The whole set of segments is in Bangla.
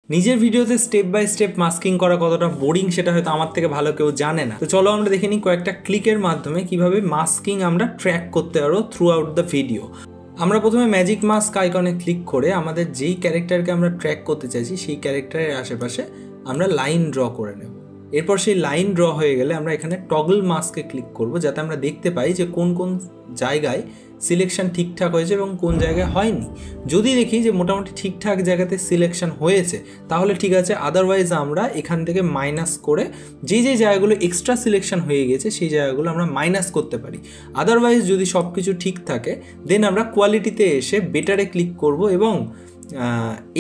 নিজের ভিডিওতে স্টেপ বাই স্টেপ মাস্কিং করা কতটা বোরিং সেটা হয়তো আমার থেকে ভালো কেউ জানে না। তো চলো আমরা দেখে নিই কয়েকটা ক্লিকের মাধ্যমে কিভাবে মাস্কিং আমরা ট্র্যাক করতে পারবো থ্রু আউট দ্য ভিডিও। আমরা প্রথমে ম্যাজিক মাস্ক আইকনে ক্লিক করে আমাদের যেই ক্যারেক্টারকে আমরা ট্র্যাক করতে চাইছি সেই ক্যারেক্টারের আশেপাশে আমরা লাইন ড্র করে নেব। এরপর সেই লাইন ড্র হয়ে গেলে আমরা এখানে টগল মাস্কে ক্লিক করব, যাতে আমরা দেখতে পাই যে কোন কোন জায়গায় সিলেকশন ঠিকঠাক হয়েছে এবং কোন জায়গায় হয়নি। যদি দেখি যে মোটামুটি ঠিকঠাক জায়গাতে সিলেকশন হয়েছে তাহলে ঠিক আছে, আদারওয়াইজ আমরা এখান থেকে মাইনাস করে যে জায়গাগুলো এক্সট্রা সিলেকশন হয়ে গেছে সেই জায়গাগুলো আমরা মাইনাস করতে পারি। আদারওয়াইজ যদি সব কিছু ঠিক থাকে দেন আমরা কোয়ালিটিতে এসে বেটারে ক্লিক করব এবং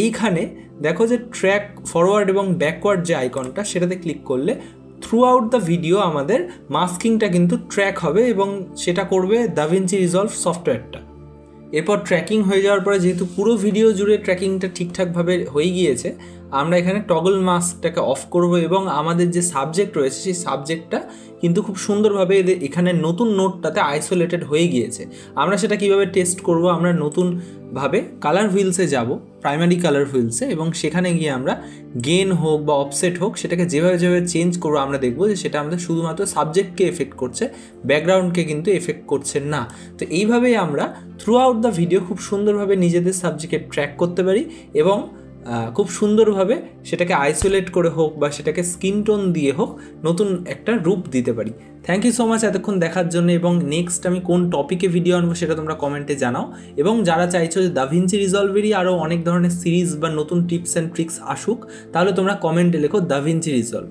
এইখানে দেখো যে ট্র্যাক ফরওয়ার্ড এবং ব্যাকওয়ার্ড যে আইকনটা সেটাতে ক্লিক করলে থ্রু আউট দ্য ভিডিও আমাদের মাস্কিংটা কিন্তু ট্র্যাক হবে এবং সেটা করবে দাভিঞ্চি রিজলভ সফটওয়্যারটা। এরপর ট্র্যাকিং হয়ে যাওয়ার পরে যেহেতু পুরো ভিডিও জুড়ে ট্র্যাকিংটা ঠিকঠাকভাবে হয়ে গিয়েছে, আমরা এখানে টগল মাস্কটাকে অফ করব এবং আমাদের যে সাবজেক্ট রয়েছে সেই সাবজেক্টটা কিন্তু খুব সুন্দরভাবে এখানে নতুন নোটটাতে আইসোলেটেড হয়ে গিয়েছে। আমরা সেটা কিভাবে টেস্ট করব, আমরা নতুনভাবে কালার হুইলসে যাব, প্রাইমারি কালার হুইলসে, এবং সেখানে গিয়ে আমরা গেন হোক বা অফসেট হোক সেটাকে যেভাবে চেঞ্জ করবো আমরা দেখবো যে সেটা আমাদের শুধুমাত্র সাবজেক্টকে এফেক্ট করছে, ব্যাকগ্রাউন্ডকে কিন্তু এফেক্ট করছে না। তো এইভাবেই আমরা থ্রু আউট দ্য ভিডিও খুব সুন্দরভাবে নিজেদের সাবজেক্টকে ট্র্যাক করতে পারি এবং খুব সুন্দরভাবে সেটাকে আইসোলেট করে হোক বা সেটাকে স্কিন টোন দিয়ে হোক নতুন একটা রূপ দিতে পারি। থ্যাংক ইউ সো মাচ এতক্ষণ দেখার জন্য, এবং নেক্সট আমি কোন টপিকে ভিডিও আনবো সেটা তোমরা কমেন্টে জানাও। এবং যারা চাইছো যে দাভিঞ্চি রিজলভেরই আরও অনেক ধরনের সিরিজ বা নতুন টিপস অ্যান্ড ট্রিক্স আসুক তাহলে তোমরা কমেন্টে লেখো দাভিঞ্চি রিজলভ।